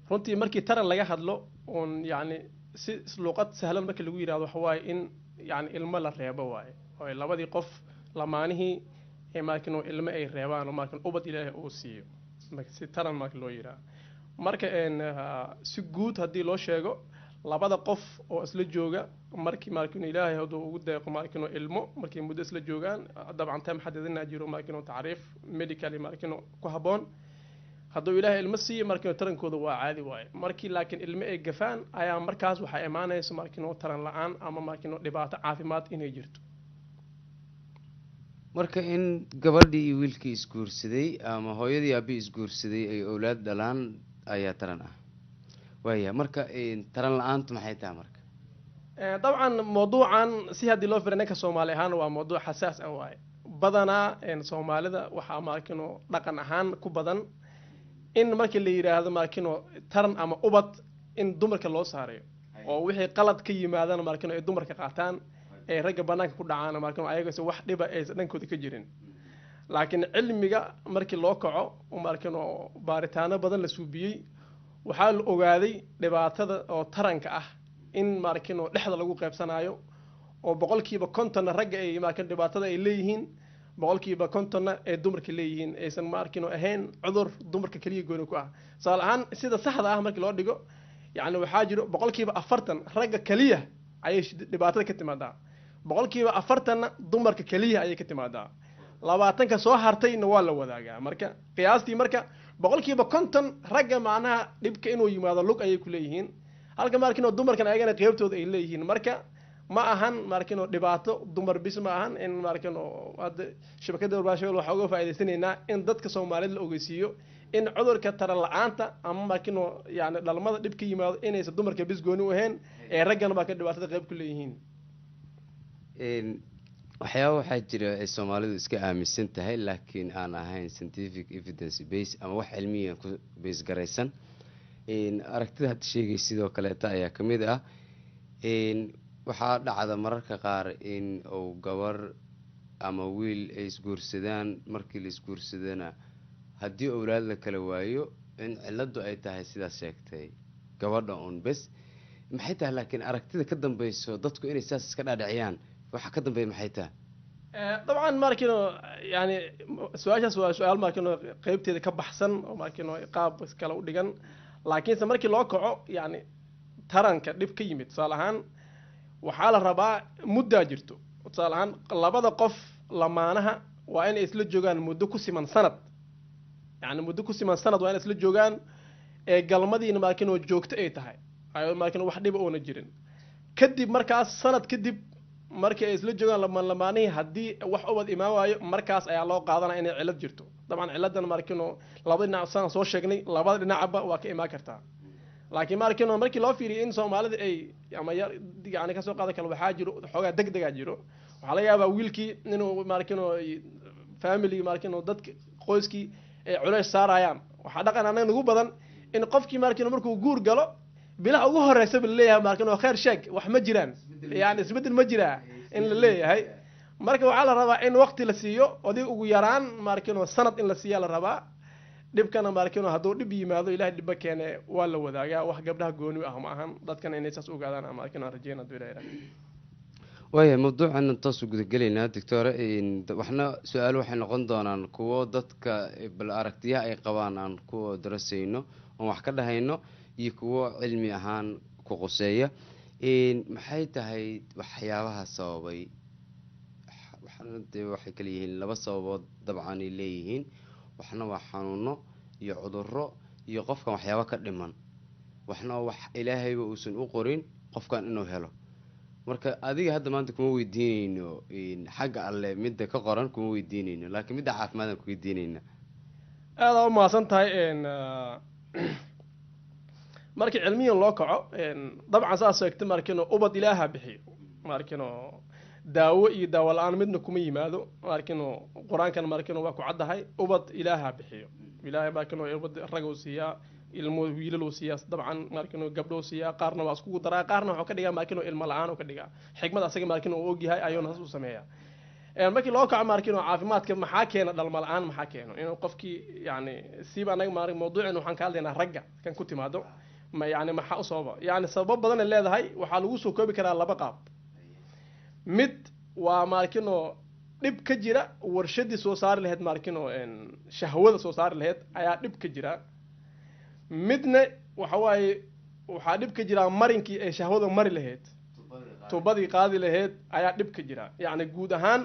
runtii markii taran laga hadlo oon yani si luqad sahlan markii lagu yidhahdo waxa waaye in yani ilmo la reebo waaye oo labadii qof lamaanihii ee markin ilmo ay reebaan oo markin ubad ilaahay uu siiyo si taran markii loo yidhahdo marka si guud haddii loo sheego labada qof oo isla jooga markii ilaahay hadduu ugu deeqo markin ilmo markii muddo isla joogaan dabcan time xadidina jiro markin tacriif medical markin ku haboon hadduu ilaahay ilmo siiyo markin tarankooda waa caadi waaye markii laakiin ilmo ay gafaan ayaa markaas waxaa imaanaysa markin taran la-aan ama markin dhibaato caafimaad inay jirto marka in gabadhii iyo wiilkii isguursaday ama hooyadii aabii isguursaday ay awlaad dhalaan ayaa taran ah waaya marka taran la-aantu maxay tahay marka dabcan mawduucan si haddii loo firay ninka soomaali ahaan waa mawduuc xasaas ah waaye badanaa soomaalida waxaa markin dhaqan ahaan ku badan in markii la yidhaahdo markin taran ama ubad in dumarka loo saarayo oo wixii qalad ka yimaadana markin ay dumarka qaataan ee ragga banaanka ku dhacaan markin ayagase wax dhiba aysan dhankooda ka jirin laakiin cilmiga markii loo kaco markin baaritaano badan la suubiyey waxaa la ogaaday dhibaatada oo taranka ah in markin dhexda lagu qaybsanayo oo 50% ragga ay markin dhibaatada ay leeyihiin 50% ee dumarka leeyihiin aysan markin ahayn cudur dumarka kaliya gooni ku ah saal ahaan sida saxda ah markii loo dhigo yani waxaa jiro 40% ragga kaliya ayay dhibaatada ka timaadaa 40% dumarka kaliya ayay ka timaadaa 20 ka soo hartayna waa la wadaagaa marka qiyaastii marka 50% ragga macnaha dhibka inuu yimaado lug ayay ku leeyihiin halka markin dumarkan ayagana qaybtooda ay leeyihiin marka ma ahan markin dhibaato dumar bis ma ahan in markin hada shabakada warbaahinta waxa uga faa'iideysanaynaa in dadka Soomaaliyeed la ogeysiiyo in cudurka taran la'aanta ama markin yani dhalmada dhibka yimaado inaysan dumarka bis gooni u ahayn ee raggana ba ka dhibaatada qayb ku leeyihiin waxyaabo waxaa jira ay Soomaalidu iska aaminsan tahay laakiin aan ahayn scientific evidence base ama wax cilmiyan ku base garaysan aragtida had sheegay sidoo kale ayaa kamid ah waxaa dhacda mararka qaar in uu gabar ama wiil ay isguursadaan markii la isguursadana haddii awlaad la kala waayo in ciladu ay tahay sidaas sheegtay gabadha un bes maxay tahay laakiin aragtida ka dambayso dadku inay saas iska dhaadhiciyaan waxa ka dambeeya maxay tahay dabcan markin yani su'aashaas waa su'aal markin qaybteeda ka baxsan oo markin qaab kala u dhigan laakiinse markii loo kaco yani taranka dhib ka yimid salahan waxaa la rabaa muddo jirto salahan labada qof lamaanaha waa inay isla joogaan muddo ku siman sanad yani muddo ku siman sanad waa inay isla joogaan ee galmadiina markin joogto ay tahay ay markin wax dhib oo na jirin kadib markaas sanad kadib markii ay isla joogaan lamaanihi haddii wax ubad imaan waayo markaas ayaa loo qaadanaya inay cilad jirto dabcan ciladan markin labada dhinac saan soo sheegnay labada dhinacba waa ka imaan kartaa laakiin markin markii loo fiiriyo in Soomaalida ay ama yani ka soo qaadan kala waxaa jiro xogaa degdeg ah jiro waxa laga yaabaa wiilkii inuu markin family markin dadka qoyskii ay culays saarayaan waxa dhaqan anaga ugu badan in qofkii markin markuu guur galo bilaha ugu horeysa bil leeyahay markin oo khayr sheeg wax ma jiraan yani isbedel ma jiraa in la leeyahay marka waxa la rabaa in waqti la siiyo oday ugu yaraan markin sanad in la siiyo la rabaa dhibkana markin hadduu dhib yimaado ilaahay dhib keene waa la wadaagaa wax gabdhaha gooni ah ma ahan dadkan inay saas ogaadaan ama markin rajayna duuleeyay waaya mawduucan taas u gudagaleynaa doctor waxna su'aalo waxay noqon doonaan kuwo dadka bal aragtiyaha ay qabaan aan ku darasayno oo wax ka dhahayno iyo kuwo cilmi ahaan ku qoseeya maxay tahay waxyaabaha sababay waxay kala yihiin laba sababood dabcan ay leeyihiin waxna waa xanuuno iyo cudurro iyo qofkan waxyaabo ka dhiman waxna wax ilaahayba uusan u qorin qofkan inuu helo marka adiga hadda maanta kuma weydiinayno xagga alle midda ka qoran kuma weydiinayno laakiin midda caafimaad ku weydiinayna aad u maasan tahay markii cilmiyan loo kaco dabcan saas sheegtay markin ubad ilaaha bixiyo markin daawo iyo daawo la'aan midna kuma yimaado markin quraankan markin waa ku cadahay ubad ilaaha bixiyo ilaahay markin ubad rag uu siiya ilmo wiilal uu siiya dabcan markin gabdho uu siiya qaarna waa isku daraa qaarna wuxuu ka dhigaa markin ilmo la'aan uu ka dhigaa xigmad asaga markin uu og yahay ayuu naas u sameeyaa markii loo kaco maarkin oo caafimaadka maxaa keena dhalmo la-aan maxaa keeno inuu qofkii yani siiba anaga maarkin mawduucin waxaan ka hadlaynaa ragga kan ku timaado ma yani maxaa u sababa yani sababo badan ay leedahay waxaa lagu soo koobi karaa laba qaab mid waa maarkin oo dhib ka jira warshadii soo saari lahayd maarkin oo shahwada soo saari lahayd ayaa dhib ka jira midna waxa waaye waxaa dhib ka jira marinkii ay shahwada mari lahayd tubadii qaadi lahayd ayaa dhib ka jira yani guud ahaan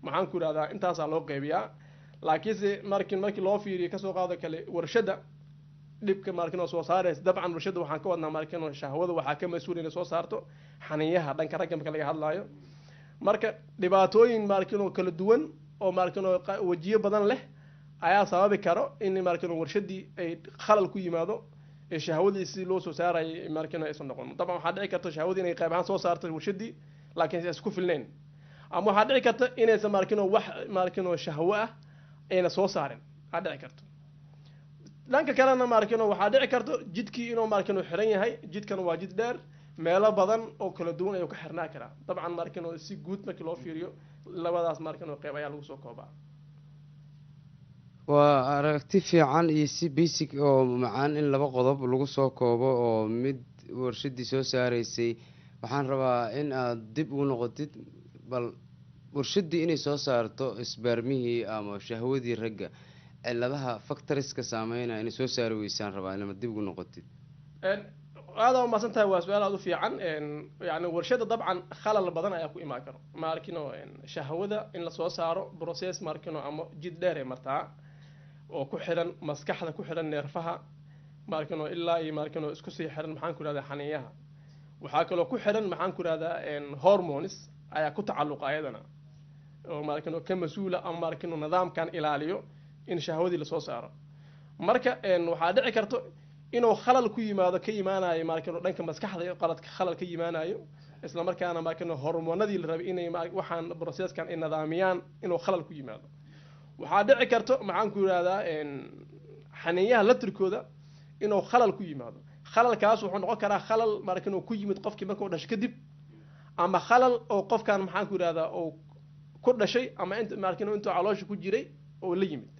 maxaan ku idhahdaa intaasaa loo qeybiyaa laakiinse markii loo fiiriyo kasoo qaado kale warshada dhibka maarkin oo soo saaraysa dabcan warshada waxaan ka wadnaa maarkin oo shahwada waxaa ka mas-uul inay soo saarto xaniyaha dhanka ragga marka laga hadlaayo marka dhibaatooyin maarkin oo kala duwan oo maarkin oo wajiyo badan leh ayaa sababi karo in maarkin oo warshadii ay khalal ku yimaado ee shahwadii si loo soo saarayay maarkin oo aysan noqon dabcan waxaa dhici karta shahwadii inay qayb ahaan soo saarto warshadii laakiin ay isku filnayn ama waxaa dhici karta inaysan maarkin oo wax maarkin oo shahwo ah ayna soo saarin waxaa dhici karto dhanka kalena maarkin oo waxaa dhici karto jidkii inuu maarkin oo xiran yahay jidkan waa jid dheer meelo badan oo kala duwan ayuu ka xirnaa karaa dabcan maarkin oo si guud markii loo fiiriyo labadaas maarkin oo qayb ayaa lagu soo koobaa waa aragti fiican iyo si basic oo macaan in laba qodob lagu soo koobo oo mid warshadii soo saaraysay waxaan rabaa in aad dib ugu noqotid bal warshadii inay soo saarto isbaarmihii ama shahwadii ragga ciladaha factoriska saameynaya inay soo saari weysaan rabaa inama dib ugu noqotid aada u maasan tahay waa su-aal aada u fiican yani warshada dabcan khalal badan ayaa ku imaan karo maarkino shahwada in lasoo saaro process maarkino ama jid dheer ay martaa oo ku xiran maskaxda ku xiran neerfaha maarkino ilaa iyo maarkino isku sii xiran maxaan ku ihahdaa xaniyaha waxaa kaloo ku xiran maxaan ku ihahdaa hormones ayaa ku tacalluqa ayadana oo maarkino ka mas-uula ama maarkino nidaamkan ilaaliyo in shahwadii lasoo saaro marka waxaa dhici karto inuu khalal ku yimaado ka yimaanayo maarkino dhanka maskaxda qaladka khalal ka yimaanayo isla markaana maarkino hormoonadii la rabay inay waxaan processkan ay nidaamiyaan inuu khalal ku yimaado waxaa dhici karto maxaan ku yidhahdaa xaniyaha latirkooda inuu khalal ku yimaado khalalkaas wuxuu noqon karaa khalal maarkino ku yimid qofkii markuu dhashay kadib ama khalal oo qofkan maxaan ku yidhahdaa oo ku dhashay ama maarkino intuu caloosha ku jiray oo la yimid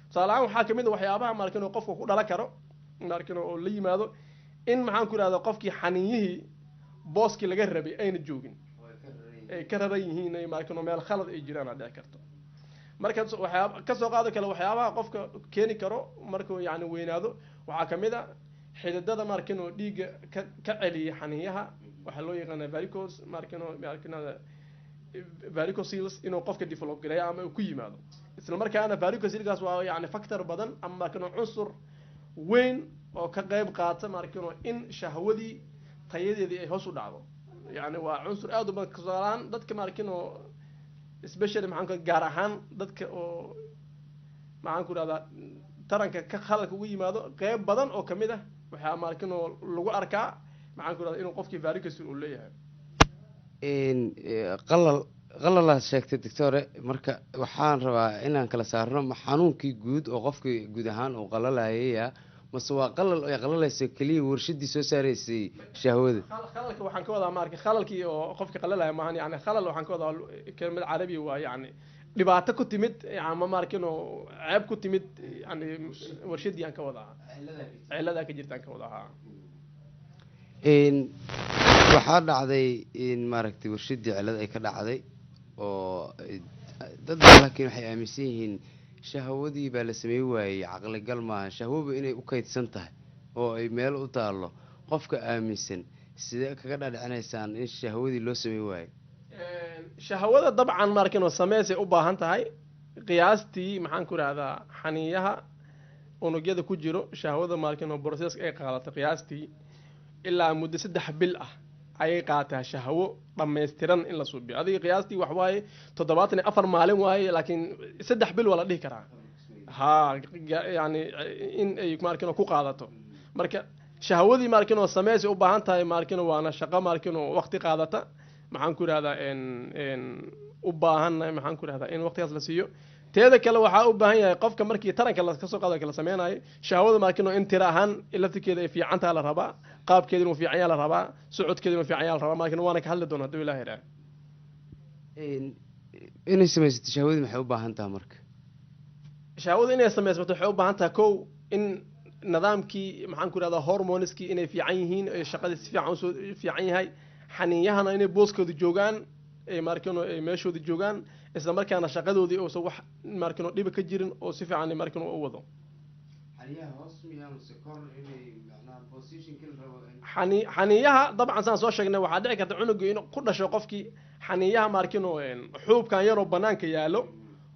tusaale-ahaan waxaa kamid a waxyaabaha maarkino qofka ku dhalan karo maarkino oo la yimaado in maxaan ku ihahda qofkii xaninyihii booskii laga rabay ayna joogin ay ka raran yihiin maarkino meel khalad ay jiraan aa dhici karto marka waxyaaba kasoo qaado kale waxyaabaha qofka keeni karo markuu yani weynaado waxaa kamid a xididada maarkino dhiigga ka celiya xaniyaha waxaa loo yaqaana varicos maarkino varicocels inuu qofka develop gareeyo ama ku yimaado isla markaana varicocelgaas waa yani factor badan ama maarkino cunsur weyn oo ka qayb qaata maarkino in shahwadii tayadeedii ay hoos u dhacdo yani waa cunsur aada u badan kasaalaan dadka maarkino especially maxaan ku gaar ahaan dadka oo maxaan ku ihahdaa taranka ka khalalka ugu yimaado qayb badan oo kamid ah waxaa maarkino lagu arkaa maxaan ku ihahdaa inuu qofkii varicocele uu leeyahay qalalaad sheegtay doctore marka waxaan rabaa inaan kala saarno ma xanuunkii guud oo qofkii guud ahaan uu qalalayaya mase waa qalal ay qalalayso keliya warshadii soo saaraysay shahwada khalalka waxaan ka wadaa maarka khalalkii oo qofka qalalaya maahan yani khalal waxaan ka wadaa kelmad carabi waa yani dhibaato ku timid ama maarkino ceeb ku timid yani warshadii aan ka wadaa ciladaa ka jirta aan ka wadaa waxaa dhacday in maaragtay warshadii cilad ay ka dhacday oo dad laakiin waxay aaminsan yihiin shahwadii baa la sameey waayey caqligal maaha shahwaba inay u kaydsan tahay oo ay meel u taalo qofka aaminsan sidee kaga dhadhicinaysaan in shahwadii loo sameey waayey shahwada dabcan maarkino sameysay u baahan tahay qiyaastii maxaan ku ihahdaa xaniyaha unugyada ku jiro shahwada maarkino process ay qaadato qiyaastii ilaa muddo 3 bil ah ayay qaataa shahwo dhammaystiran in la suubiyo adiga qiyaastii wax waaye 74 maalin waaye laakiin 3 bil waa la dhihi karaa ha yani in ay maarkino ku qaadato marka shahwadii maarkino sameysay u baahan tahay maarkino waana shaqo maarkino waqti qaadata maxaan ku ihahdaa u baahannahay maxaan ku ihahdaa in waqtigaas la siiyo teeda kale waxaa u baahan yahay qofka markii taranka kasoo qaado kala sameynayo shahwada maarkino in tira ahaan laftirkeeda ay fiicantaa la rabaa qaabkeeda inuu fiican yaa la rabaa socodkeeda inuu fiican yaa la rabaa maarkino waana ka hadli doonaa haduu ilaah yidhaah inay samaysato shahwadii maxay u baahan tahay marka shahwadu inay samaysmato waxay u baahan tahay kow in nidaamkii maxaan ku idhahdaa hormoneskii inay fiican yihiin ee shaqadii si fiican usoo fiican yahay xaniiyahana inay booskooda joogaan ay markino ay meeshooda joogaan isla markaana shaqadoodii uusan wax markino dhiba ka jirin oo si fiican markino u wado xaniiyaha dabcan saan soo sheegnay waxaa dhici karta cunuga in ku dhasho qofkii xaniiyaha markino xuubkan yaroo banaanka yaalo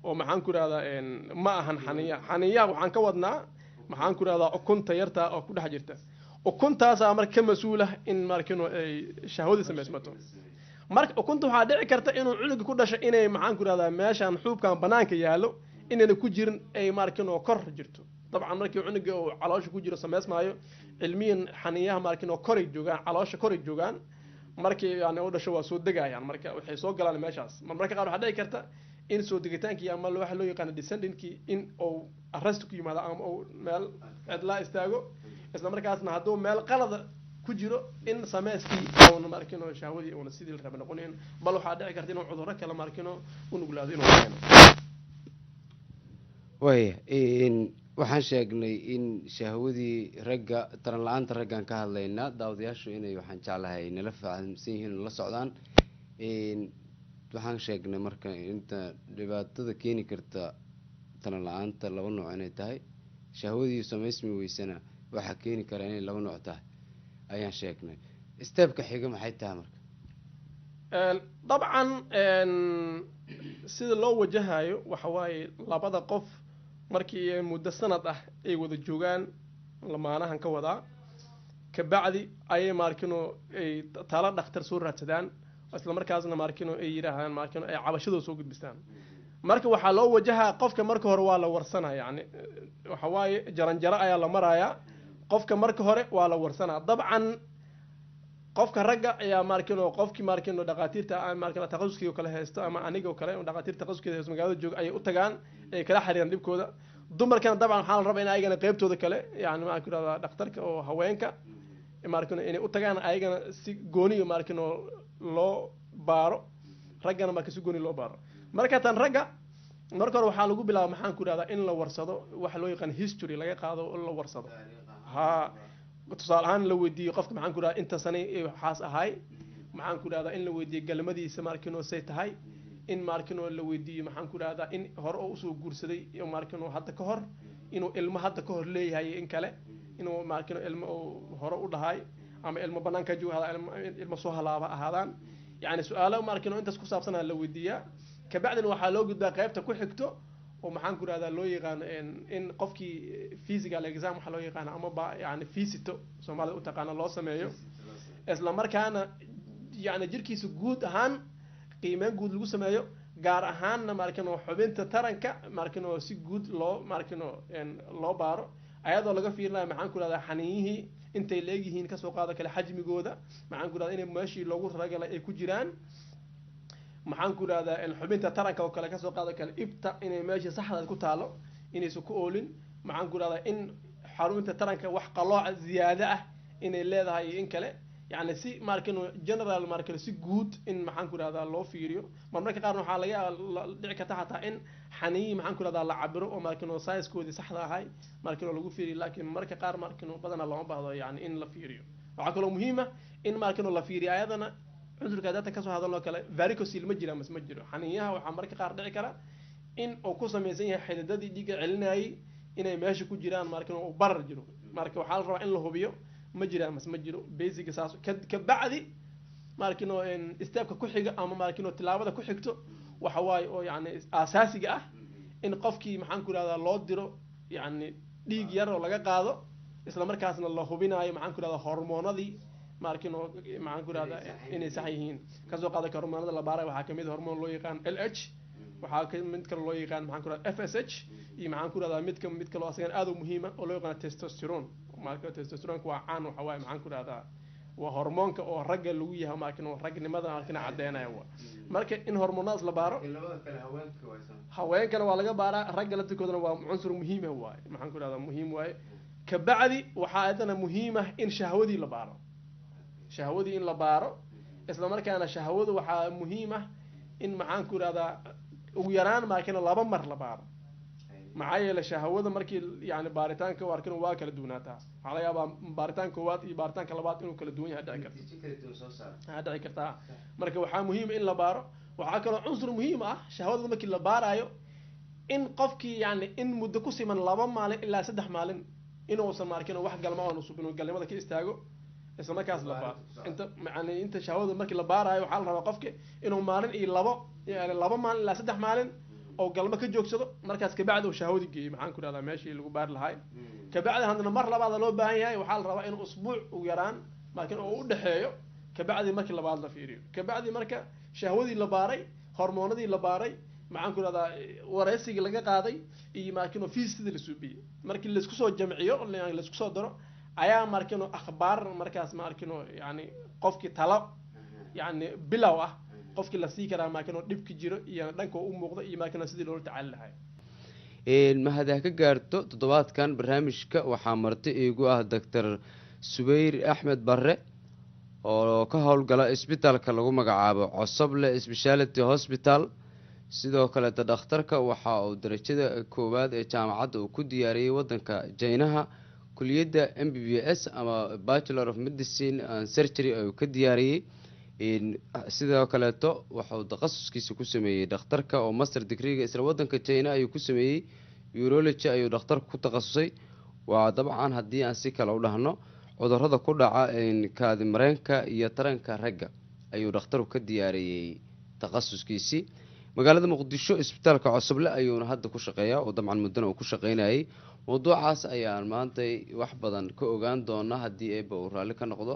oo maxaan ku idhahdaa ma ahan xaniiyaha waxaan ka wadnaa maxaan ku idhahdaa ukunta yarta oo ku dhex jirta ukuntaasaa marka ka mas-uulah in markino ay shahwadii samaysmato marka ukunta waxaa dhici karta inuu cunuga ku dhasho inay maxaan ku idhahdaa meeshaan xuubkan banaanka yaalo inayna ku jirin ay markino kor jirto dabcan markii cunuga uu caloosha ku jiro samaysmaayo cilmiyan xaniiyaha markino koray joogaan caloosha koray joogaan markii yani u dhasho waa soo degayaan marka waxay soo galaan meeshaas marka qaar waxaa dhici karta in soo degitaankii ama waxa loo yaqaano descendingkii in uu arrest ku yimaado ama uu meel cidlaa istaago isla markaasna hadduu meel qalada ku jiro in sameyskii uuna markino shahwadii uuna sidii la raba noqonin bal waxaa dhici karta inuu cudurro kale markino u nuglaado inuu keeno waya waxaan sheegnay in shahwadii ragga taran la-aanta raggaan ka hadlaynaa daawadayaashu inay waxaan jeclahay nala fahamsan yihiin la socdaan waxaan sheegnay marka inta dhibaatada keeni karta taran la-aanta laba nooc inay tahay shahwadii samaysmi weysana waxaa keeni kara inay laba nooc tahay ayaan sheegnay steebka xiga maxay tahay marka dabcan sida loo wajahayo waxa waaye labada qof markii muddo sanad ah ay wada joogaan lamaanahan ka wadaa kabacdi ayay markino ay tala dhakhtar soo raadsadaan isla markaasna markino ay yiraahdaan markino ay cabashadooda soo gudbistaan marka waxaa loo wajahaa qofka marka hore waa la warsanaa yani waxa waaye jaranjaro ayaa la marayaa qofka marka hore waa la warsanaa dabcan qofka ragga ayaa markino qofkii markino dhaqaatiirta markino taqasuskii kale haysto ama aniga kale dhaqaatiirta taqasuskii haysto magaalada jooga ayay u tagaan ay kala xiriiraan dhibkooda dumarkana dabcan waxaa la rabaa in ayagana qaybtooda kale yani ma ku radaa dhakhtarka oo haweenka markino inay u tagaan ayagana si gooniyo markino loo baaro raggana marka si gooni loo baaro marka tan ragga marka hore waxaa lagu bilaaba maxaan ku radaa in la warsado waxa loo yaqaan history laga qaado oo la warsado ha tusaale ahaan la weydiiyo qofka maxaan ku radaa inta sanay waxaas ahay maxaan ku radaa in la weydiiyo galmadiisa markino say tahay in markino la weydiiyo maxaan ku radaa in hore oo usoo guursaday markino hadda ka hor inuu ilmo hadda ka hor leeyahay in kale inuu markino ilmo hore u dhahay ama ilmo banaanka jooga ilmo soo halaaba ahaadaan yani su-aalo markino intaas ku saabsanaa la weydiiyaa kabacdina waxaa loo gudbaa qaybta ku xigto oo maxaan ku rahdaa loo yaqaano in qofkii physical exam waxaa loo yaqaano ama ba yani fisito soomaalida u taqaano loo sameeyo isla markaana yani jirkiisa guud ahaan qiimeyn guud lagu sameeyo gaar ahaanna markino xubinta taranka markino si guud loo markino loo baaro ayadoo laga fiirinayo maxaan ku rahdaa xaniiyihii intay leegyihiin kasoo qaado kale xajmigooda maxaan ku rahdaa inay meeshii loogu ragalay ay ku jiraan maxaan ku rahdaa xubinta taranka oo kale kasoo qaado kale ibta inay meeshii saxda ku taalo inaysan ku oolin maxaan ku rahdaa in xarunta taranka wax qalooca ziyaado ah inay leedahay in kale yani si markino general markino si guud in maxaan ku rahdaa loo fiiriyo marmarka qaarna waxaa laga dhici karta xataa in xaniyi maxaan ku rahdaa la cabiro oo markino sizekoodii saxda ahay markino lagu fiiriyo laakiin marka qaar markino badana looma baahdo yani in la fiiriyo waxaa kaloo muhiima in markino la fiiriyo ayadana cudurka datan kasoo hadaloo kale varicocele ma jira mas ma jiro xaniiyaha waxaa marka qaar dhici kara in uu ku samaysan yahay xididadii dhiigga celinayay inay meesha ku jiraan markino uu barar jiro marka waxaa la rabaa in la hubiyo ma jiraan mas ma jiro basiga saas kabacdi markino steepka ku xiga ama markino tilaabada ku xigto waxa waaye oo yani asaasiga ah in qofkii maxaan ku rahdaa loo diro yani dhiig yar oo laga qaado isla markaasna la hubinayo maxaan ku rahdaa hormoonadii markino maxaan ku rahdaa inay sax yihiin kasoo qaada ka hormoonada la baaray waxaa kamid hormoon loo yaqaan LH waxaa mid kale loo yaqaan maxaan ku rahdaa FSH iyo maxaan ku rahdaa mid kale oo asagan aad u muhiima oo loo yaqaan testosterone marka testosterone waa caan waxa waaye maxaan ku rahdaa waa hormoonka oo ragga lagu yahay markino ragnimada markina cadeynaya waa marka in hormoonadaas la baaro haweenkana waa laga baaraa ragga laftirkoodana waa cunsur muhiim ah waaye maxaan ku rahdaa muhiim waaye kabacdi waxaa ayadana muhiim ah in shahwadii la baaro shahwadii in la baaro isla markaana shahwadu waxaa muhiim ah in maxaan ku ihahdaa ugu yaraan maakino 2 mar la baaro maxaa yeelay shahwada markii yani baaritaanka waarkin waa kala duwanaataa waxaa laga yaabaa baaritaan koowaad iyo baaritaanka labaad inuu kala duwan yahay dhici kartaa marka waxaa muhiim in la baaro waxaa kaloo cunsur muhiim ah shahwada markii la baaraayo in qofkii yani in muddo ku siman 2 maalin ilaa 3 maalin inuusan maarkin wax galma oo nusub inuu galnimada ka istaago isla markaas la baaro inta shahwada markii la baaraayo waxaa la rabaa qofki inuu maalin iyo 2 maalin ilaa 3 maalin oo galma ka joogsado markaas kabacdi uu shahwadi geeyo maxaan ku ihahdaa meeshii lagu baari lahay kabacdi haddana mar labaad loo baahan yahay waxaa la rabaa in usbuuc ugu yaraan laakiin oo u dhexeeyo kabacdi markii labaad la fiiriyo kabacdi marka shahwadii la baaray hormoonadii la baaray maxaan ku ihahdaa wareysigii laga qaaday iyo markiin fiisidii la suubiyey markii laisku soo jamciyo laisku soo daro ayaa markiin akhbaar markaas markiin yani qofkii talo yani bilow ah qofkii la sii karaa maakinoo dhibki jiro iyo dhanka u muuqda iyo maakinoo sidii loola tacaali lahay mahad ka gaarto toddobaadkan barnaamijka waxaa marti iigu ah doctor Subayr Axmed Barre oo ka howlgala isbitaalka lagu magacaabo Cosoble Speciality Hospital sidoo kale dhakhtarka waxa uu darajada koowaad ee jaamacadda uu ku diyaariyay wadanka Jaynaha kuliyadda MBBS ama Bachelor of Medicine and Surgery oo ka diyaariyay sidoo kaleeto waxuu takhasuskiisa ku sameeyay dhakhtarka oo master degree isla wadanka China ayuu ku sameeyay urology ayuu dhakhtarku ku takhasusay waa dabcan haddii aan si kale u dhahno cudurrada ku dhaca kaadi mareenka iyo taranka ragga ayuu dhakhtarku ka diyaariyay takhasuskiisii magaalada Muqdisho isbitaalka Cosoble ayuuna hadda ku shaqeeyaa oo dabcan muddana uu ku shaqeynayay mawduucaas ayaan maanta wax badan ka ogaan doonaa haddii eeba uu raalli ka noqdo